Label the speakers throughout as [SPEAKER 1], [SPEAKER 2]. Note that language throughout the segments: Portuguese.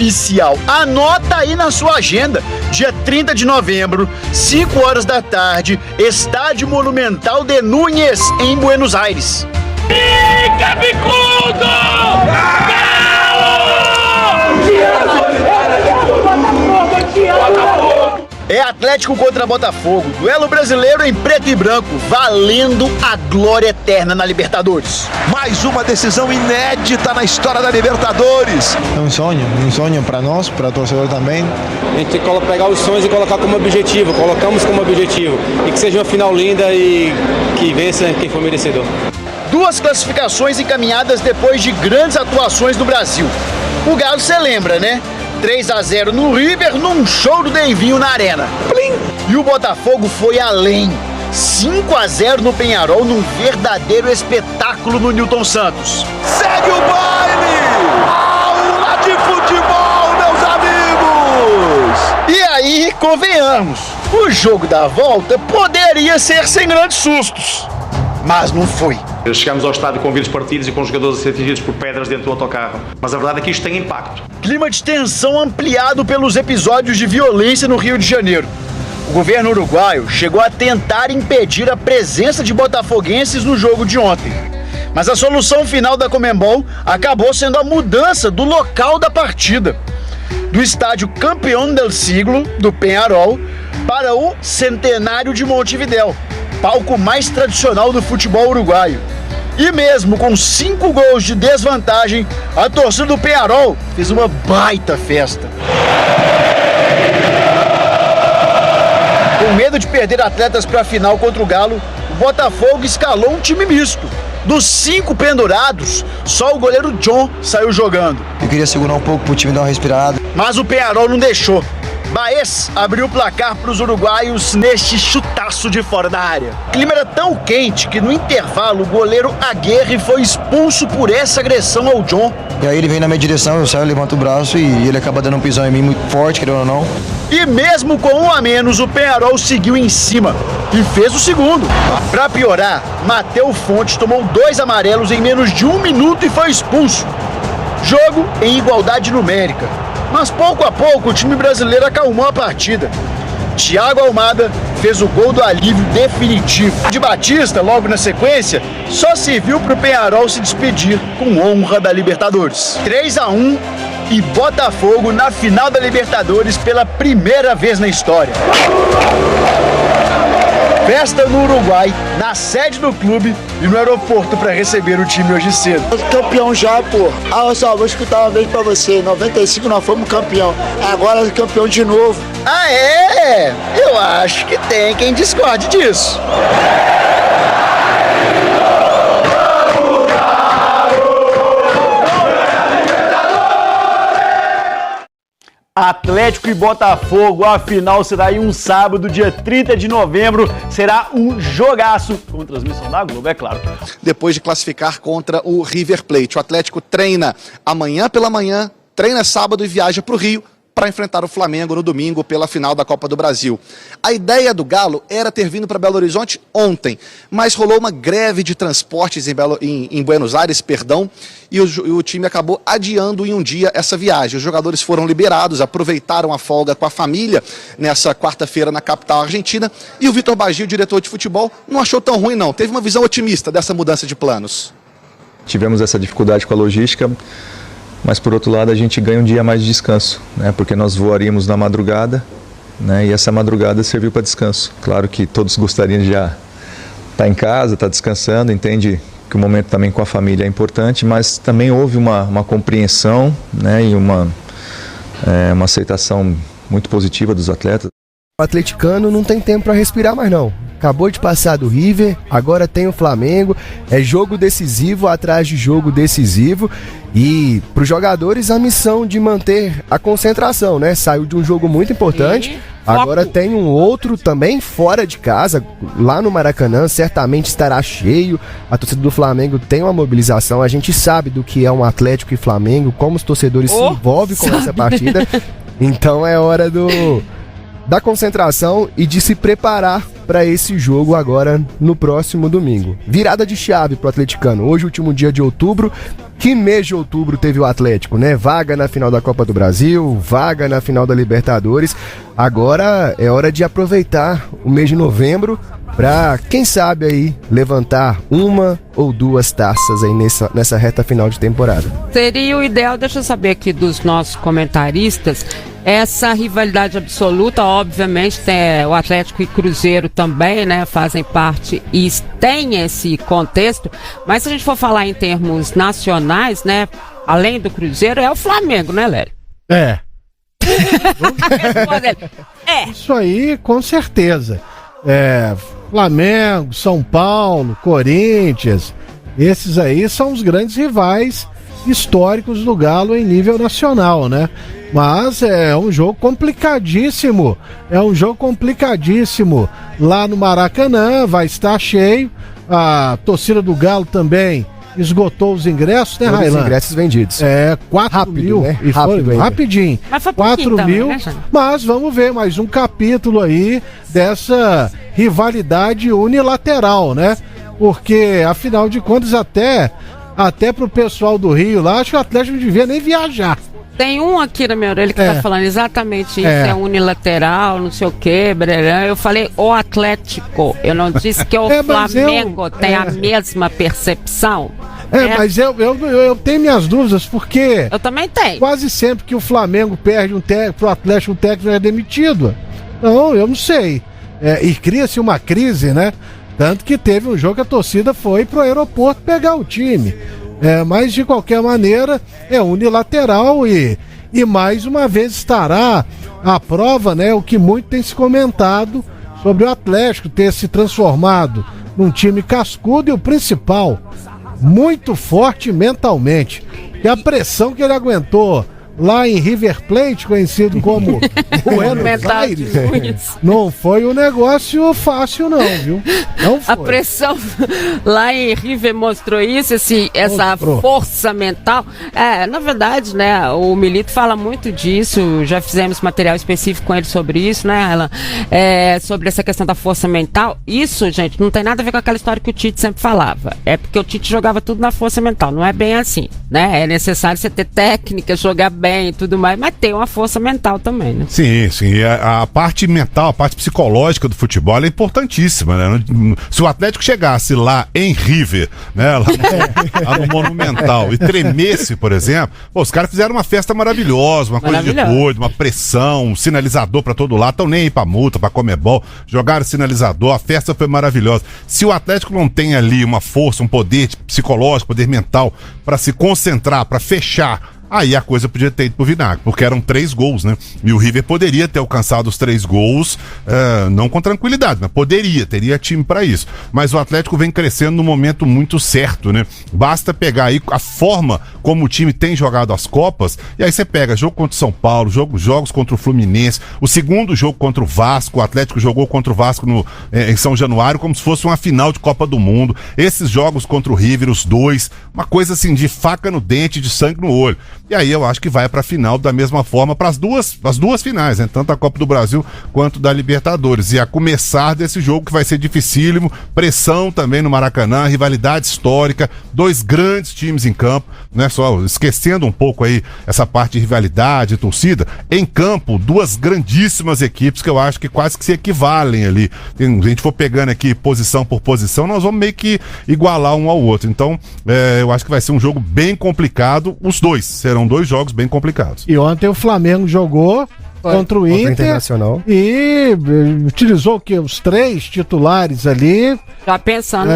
[SPEAKER 1] oficial. Anota aí na sua agenda, dia 30 de novembro, 5 horas da tarde, Estádio Monumental de Núñez, em Buenos Aires.
[SPEAKER 2] Fica, bicudo!
[SPEAKER 1] É Atlético contra Botafogo, duelo brasileiro em preto e branco, valendo a glória eterna na Libertadores.
[SPEAKER 3] Mais uma decisão inédita na história da Libertadores.
[SPEAKER 4] É um sonho para nós, para o torcedor também.
[SPEAKER 5] A gente tem que pegar os sonhos e colocar como objetivo, colocamos como objetivo. E que seja uma final linda e que vença quem for merecedor.
[SPEAKER 1] 2 classificações encaminhadas depois de grandes atuações no Brasil. O Galo, você lembra, né? 3-0 no River, num show do Deivinho na Arena. Plim! E o Botafogo foi além. 5-0 no Peñarol, num verdadeiro espetáculo no Newton Santos.
[SPEAKER 3] Segue o baile! Aula de futebol, meus amigos!
[SPEAKER 1] E aí, convenhamos, o jogo da volta poderia ser sem grandes sustos, mas não foi.
[SPEAKER 6] Chegamos ao estádio com vidros partidos e com jogadores a ser atingidos por pedras dentro do autocarro. Mas a verdade é que isto tem impacto.
[SPEAKER 1] Clima de tensão ampliado pelos episódios de violência no Rio de Janeiro. O governo uruguaio chegou a tentar impedir a presença de botafoguenses no jogo de ontem. Mas a solução final da Conmebol acabou sendo a mudança do local da partida. Do estádio Campeón del Siglo, do Peñarol, para o Centenário de Montevidéu, palco mais tradicional do futebol uruguaio. E mesmo com 5 gols de desvantagem, a torcida do Peñarol fez uma baita festa. Com medo de perder atletas para a final contra o Galo, o Botafogo escalou um time misto. Dos 5 pendurados, só o goleiro John saiu jogando.
[SPEAKER 4] Eu queria segurar um pouco para o time dar uma respirada.
[SPEAKER 1] Mas o Peñarol não deixou. Baez abriu o placar para os uruguaios neste chutaço de fora da área. O clima era tão quente que no intervalo o goleiro Aguirre foi expulso por essa agressão ao John.
[SPEAKER 4] E aí ele vem na minha direção, eu saio, levanto o braço e ele acaba dando um pisão em mim muito forte, querendo ou não.
[SPEAKER 1] E mesmo com 1 a menos, o Peñarol seguiu em cima e fez o segundo. Para piorar, Matheus Fontes tomou 2 amarelos em menos de 1 minuto e foi expulso. Jogo em igualdade numérica. Mas pouco a pouco o time brasileiro acalmou a partida. Thiago Almada fez o gol do alívio definitivo. De Batista, logo na sequência, só serviu para o Peñarol se despedir com honra da Libertadores. 3-1 e Botafogo na final da Libertadores pela primeira vez na história. Festa no Uruguai, na sede do clube e no aeroporto para receber o time hoje cedo.
[SPEAKER 7] Campeão já, pô. Olha só, vou escutar uma vez pra você. Em 95 nós fomos campeão. Agora campeão de novo.
[SPEAKER 1] Ah, é? Eu acho que tem quem discorde disso. Atlético e Botafogo, a final será aí um sábado, dia 30 de novembro, será um jogaço, com transmissão da Globo, é claro.
[SPEAKER 8] Depois de classificar contra o River Plate, o Atlético treina amanhã pela manhã, treina sábado e viaja para o Rio para enfrentar o Flamengo no domingo pela final da Copa do Brasil. A ideia do Galo era ter vindo para Belo Horizonte ontem, mas rolou uma greve de transportes em Buenos Aires, e o time acabou adiando em um dia essa viagem. Os jogadores foram liberados, aproveitaram a folga com a família nessa quarta-feira na capital argentina, e o Vitor Bagio, diretor de futebol, não achou tão ruim não, teve uma visão otimista dessa mudança de planos.
[SPEAKER 9] Tivemos essa dificuldade com a logística, mas por outro lado a gente ganha um dia mais de descanso, né? Porque nós voaríamos na madrugada, né? E essa madrugada serviu para descanso. Claro que todos gostariam de já estar em casa, estar descansando, entende que o momento também com a família é importante, mas também houve uma compreensão, né? E uma aceitação muito positiva dos atletas.
[SPEAKER 10] O atleticano não tem tempo para respirar mais não. Acabou de passar do River, agora tem o Flamengo, é jogo decisivo atrás de jogo decisivo e para os jogadores a missão de manter a concentração, né? Saiu de um jogo muito importante, agora tem um outro também fora de casa, lá no Maracanã, certamente estará cheio, a torcida do Flamengo tem uma mobilização, a gente sabe do que é um Atlético e Flamengo, como os torcedores se envolvem com essa partida, então é hora do da concentração e de se preparar para esse jogo agora no próximo domingo. Virada de chave pro atleticano. Hoje, último dia de outubro. Que mês de outubro teve o Atlético, né? Vaga na final da Copa do Brasil, vaga na final da Libertadores. Agora é hora de aproveitar o mês de novembro para, quem sabe aí, levantar uma ou duas taças aí nessa reta final de temporada.
[SPEAKER 11] Seria o ideal, deixa eu saber aqui dos nossos comentaristas, essa rivalidade absoluta, obviamente, tem o Atlético e Cruzeiro também, né, fazem parte e tem esse contexto, mas se a gente for falar em termos nacionais, né, além do Cruzeiro, é o Flamengo, né, Lélio?
[SPEAKER 12] É. Isso aí, com certeza. Flamengo, São Paulo, Corinthians, esses aí são os grandes rivais históricos do Galo em nível nacional, né? Mas é um jogo complicadíssimo, lá no Maracanã, vai estar cheio, a torcida do Galo também esgotou os ingressos, né, Railan?
[SPEAKER 10] Os ingressos vendidos.
[SPEAKER 12] 4 mil,
[SPEAKER 10] né?
[SPEAKER 12] E foi rapidinho.
[SPEAKER 11] Mas foi
[SPEAKER 12] 4
[SPEAKER 11] também,
[SPEAKER 12] mil,
[SPEAKER 11] né,
[SPEAKER 12] mas vamos ver mais um capítulo aí dessa rivalidade unilateral, né? Porque, afinal de contas, até pro pessoal do Rio lá, acho que o Atlético não devia nem viajar.
[SPEAKER 11] Tem um aqui na minha orelha que tá falando exatamente isso, é unilateral, não sei o que, eu falei o Atlético, eu não disse que o Flamengo tem a mesma percepção.
[SPEAKER 12] Mas eu tenho minhas dúvidas, porque
[SPEAKER 11] eu também tenho.
[SPEAKER 12] Quase sempre que o Flamengo perde pro Atlético, o técnico é demitido. Então, eu não sei. E cria-se uma crise, né? Tanto que teve um jogo que a torcida foi pro aeroporto pegar o time. Mas de qualquer maneira é unilateral e mais uma vez estará à prova, né, o que muito tem se comentado sobre o Atlético ter se transformado num time cascudo e o principal, muito forte mentalmente. E a pressão que ele aguentou lá em River Plate, conhecido como Buenos Aires, não foi um negócio fácil não, viu? Não foi.
[SPEAKER 11] A pressão lá em River mostrou isso, essa força mental. Na verdade, né, o Milito fala muito disso, já fizemos material específico com ele sobre isso, né, Alan? Sobre essa questão da força mental. Isso, gente, não tem nada a ver com aquela história que o Tite sempre falava. É porque o Tite jogava tudo na força mental, não é bem assim, né? É necessário você ter técnica, jogar bem e tudo mais, mas tem uma força mental também, né?
[SPEAKER 13] Sim. A parte mental, a parte psicológica do futebol é importantíssima, né? Se o Atlético chegasse lá em River, né, lá no Monumental, e tremesse, por exemplo, os caras fizeram uma festa maravilhosa, uma coisa de doido, uma pressão, um sinalizador pra todo lado, estão nem aí pra multa, pra Comebol, jogaram sinalizador, a festa foi maravilhosa. Se o Atlético não tem ali uma força, um poder psicológico, poder mental pra se concentrar, pra fechar, aí a coisa podia ter ido pro vinagre, porque eram 3 gols, né? E o River poderia ter alcançado os 3 gols, não com tranquilidade, mas teria time pra isso. Mas o Atlético vem crescendo no momento muito certo, né? Basta pegar aí a forma como o time tem jogado as Copas, e aí você pega jogo contra o São Paulo, jogos contra o Fluminense, o segundo jogo contra o Vasco, o Atlético jogou contra o Vasco em São Januário como se fosse uma final de Copa do Mundo. Esses jogos contra o River, os 2, uma coisa assim de faca no dente, de sangue no olho. E aí eu acho que vai pra final da mesma forma para as duas finais, né? Tanto a Copa do Brasil quanto da Libertadores. E a começar desse jogo que vai ser dificílimo, pressão também no Maracanã, rivalidade histórica, 2 grandes times em campo, né? Só esquecendo um pouco aí essa parte de rivalidade, torcida, em campo, 2 grandíssimas equipes que eu acho que quase que se equivalem ali. Se a gente for pegando aqui posição por posição, nós vamos meio que igualar um ao outro. Então, eu acho que vai ser um jogo bem complicado, os 2 serão 2 jogos bem complicados.
[SPEAKER 12] E ontem o Flamengo jogou contra o Inter e utilizou o quê? Os 3 titulares ali.
[SPEAKER 11] Já pensando.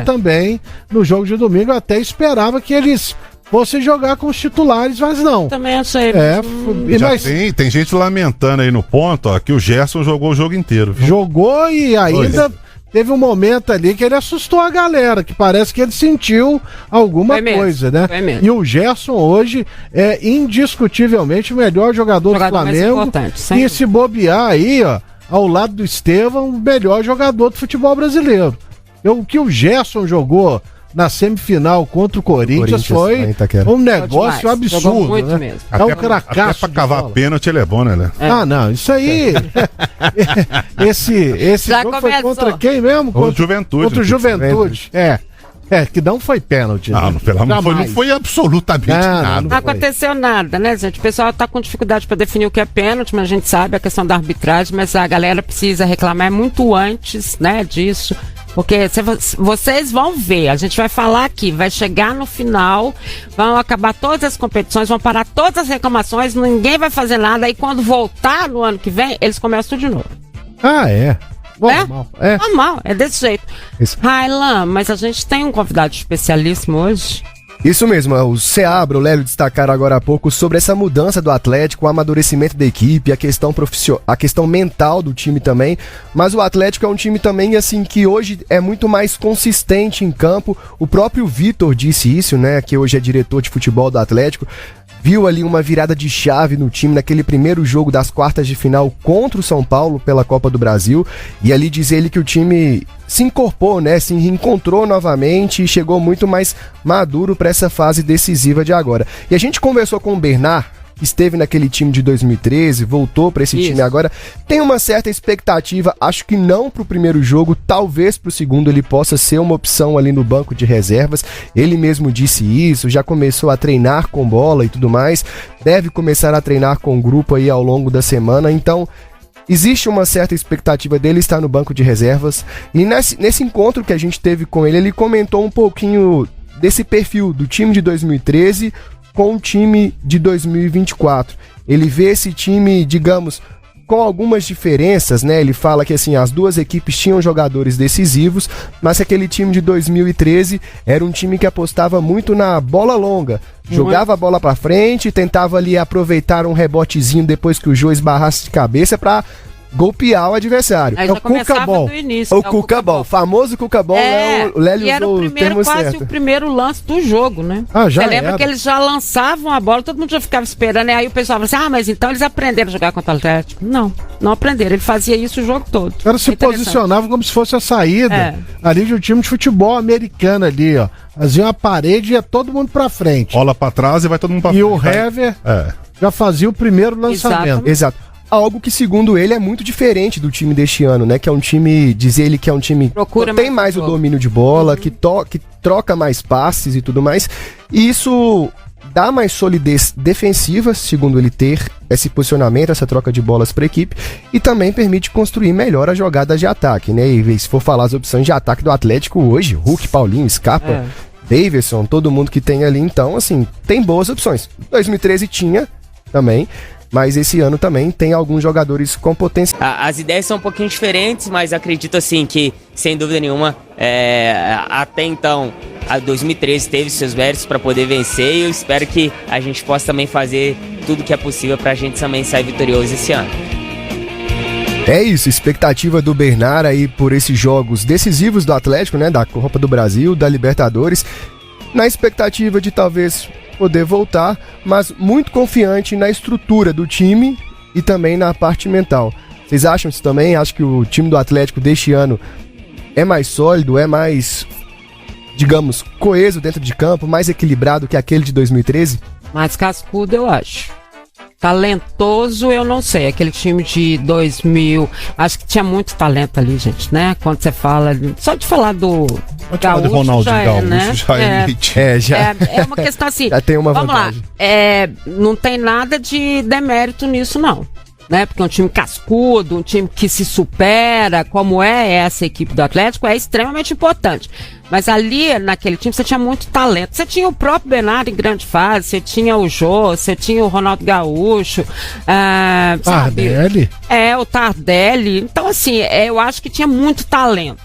[SPEAKER 12] Também no jogo de domingo. Eu até esperava que eles fossem jogar com os titulares, mas não.
[SPEAKER 11] Também achei.
[SPEAKER 13] Tem gente lamentando aí no ponto, ó, que o Gerson jogou o jogo inteiro. Viu?
[SPEAKER 12] Jogou e ainda... Teve um momento ali que ele assustou a galera, que parece que ele sentiu alguma coisa, né? E o Gerson hoje é indiscutivelmente o melhor jogador do Flamengo. E se bobear aí, ó, ao lado do Estevão, o melhor jogador do futebol brasileiro. O que o Gerson jogou na semifinal contra o Corinthians foi um negócio absurdo, né?
[SPEAKER 11] Mesmo.
[SPEAKER 12] É um cracaço.
[SPEAKER 13] Até pra cavar pênalti ele é bom, né?
[SPEAKER 12] Ah, não, isso aí... esse jogo foi contra quem mesmo?
[SPEAKER 13] Contra o Juventude.
[SPEAKER 12] Contra o Juventude, que não foi pênalti.
[SPEAKER 13] Não foi absolutamente nada.
[SPEAKER 11] Não aconteceu nada, né, gente? O pessoal tá com dificuldade para definir o que é pênalti, mas a gente sabe a questão da arbitragem, mas a galera precisa reclamar muito antes, né, disso. Porque vocês vão ver, a gente vai falar aqui, vai chegar no final, vão acabar todas as competições, vão parar todas as reclamações, ninguém vai fazer nada, aí quando voltar no ano que vem, eles começam tudo de novo.
[SPEAKER 12] Ah, é? Normal.
[SPEAKER 11] Normal, é desse jeito. Railan, mas a gente tem um convidado especialíssimo hoje.
[SPEAKER 10] Isso mesmo, o Seabra, o Lélio destacaram agora há pouco sobre essa mudança do Atlético, o amadurecimento da equipe, a questão mental do time também, mas o Atlético é um time também assim que hoje é muito mais consistente em campo. O próprio Vitor disse isso, né, que hoje é diretor de futebol do Atlético. Viu ali uma virada de chave no time naquele primeiro jogo das quartas de final contra o São Paulo pela Copa do Brasil. E ali diz ele que o time se incorporou, né? Se reencontrou novamente e chegou muito mais maduro para essa fase decisiva de agora. E a gente conversou com o Bernard, que esteve naquele time de 2013, voltou para esse time agora, tem uma certa expectativa, acho que não pro primeiro jogo, talvez pro segundo ele possa ser uma opção ali no banco de reservas. Ele mesmo disse isso, já começou a treinar com bola e tudo mais, deve começar a treinar com o grupo aí ao longo da semana, então existe uma certa expectativa dele estar no banco de reservas. E nesse encontro que a gente teve com ele, ele comentou um pouquinho desse perfil do time de 2013 com o time de 2024. Ele vê esse time, digamos, com algumas diferenças, né? Ele fala que assim, as duas equipes tinham jogadores decisivos, mas aquele time de 2013 era um time que apostava muito na bola longa. Jogava a bola pra frente, tentava ali aproveitar um rebotezinho depois que o Jô esbarrasse de cabeça pra golpear o adversário.
[SPEAKER 11] Aí
[SPEAKER 10] é o Cuca-Ball. O Cuca-Ball, famoso Cuca-Ball, né? O Lélio usou o termo certo.
[SPEAKER 11] Quase o primeiro lance do jogo, né?
[SPEAKER 12] Já
[SPEAKER 11] Você lembra que eles já lançavam a bola, todo mundo já ficava esperando, e aí o pessoal falava assim, mas então eles aprenderam a jogar contra o Atlético. Não aprenderam, ele fazia isso o jogo todo.
[SPEAKER 12] O cara se posicionava como se fosse a saída ali de um time de futebol americano ali, ó. Fazia uma parede e ia todo mundo pra frente.
[SPEAKER 13] Bola pra trás e vai todo mundo pra frente.
[SPEAKER 12] E o Hever já fazia o primeiro lançamento.
[SPEAKER 10] Exato. Algo que, segundo ele, é muito diferente do time deste ano, né? Que é um time, diz ele que é um time que tem mais o domínio de bola, que troca mais passes e tudo mais. E isso dá mais solidez defensiva, segundo ele, ter esse posicionamento, essa troca de bolas para a equipe, e também permite construir melhor as jogadas de ataque, né? E se for falar as opções de ataque do Atlético hoje, Hulk, Paulinho, Scarpa, Davidson, todo mundo que tem ali, então, assim, tem boas opções. 2013 tinha também, mas esse ano também tem alguns jogadores com potencial.
[SPEAKER 14] As ideias são um pouquinho diferentes, mas acredito assim que, sem dúvida nenhuma, até então, a 2013 teve seus méritos para poder vencer, e eu espero que a gente possa também fazer tudo que é possível para a gente também sair vitorioso esse ano.
[SPEAKER 10] É isso, expectativa do Bernard aí por esses jogos decisivos do Atlético, né, da Copa do Brasil, da Libertadores, na expectativa de talvez poder voltar, mas muito confiante na estrutura do time e também na parte mental. Vocês acham isso também? Acho que o time do Atlético deste ano é mais sólido, é mais, digamos, coeso dentro de campo, mais equilibrado que aquele de 2013?
[SPEAKER 11] Mais cascudo, eu acho. Talentoso, eu não sei. Aquele time de 2000, acho que tinha muito talento ali, gente, né? Quando você fala, só de falar do Gaúcho,
[SPEAKER 13] Ronaldinho
[SPEAKER 11] Gaúcho,
[SPEAKER 13] né? Já é elite.
[SPEAKER 11] É uma questão assim.
[SPEAKER 10] Já tem uma
[SPEAKER 11] vamos
[SPEAKER 10] vantagem.
[SPEAKER 11] Lá, não tem nada de demérito nisso, não. Né? Porque é um time cascudo, um time que se supera, como é essa equipe do Atlético, é extremamente importante. Mas ali, naquele time, você tinha muito talento. Você tinha o próprio Bernardo em grande fase, você tinha o Jô, você tinha o Ronaldo Gaúcho,
[SPEAKER 12] Tardelli.
[SPEAKER 11] O Tardelli. Então, assim, eu acho que tinha muito talento.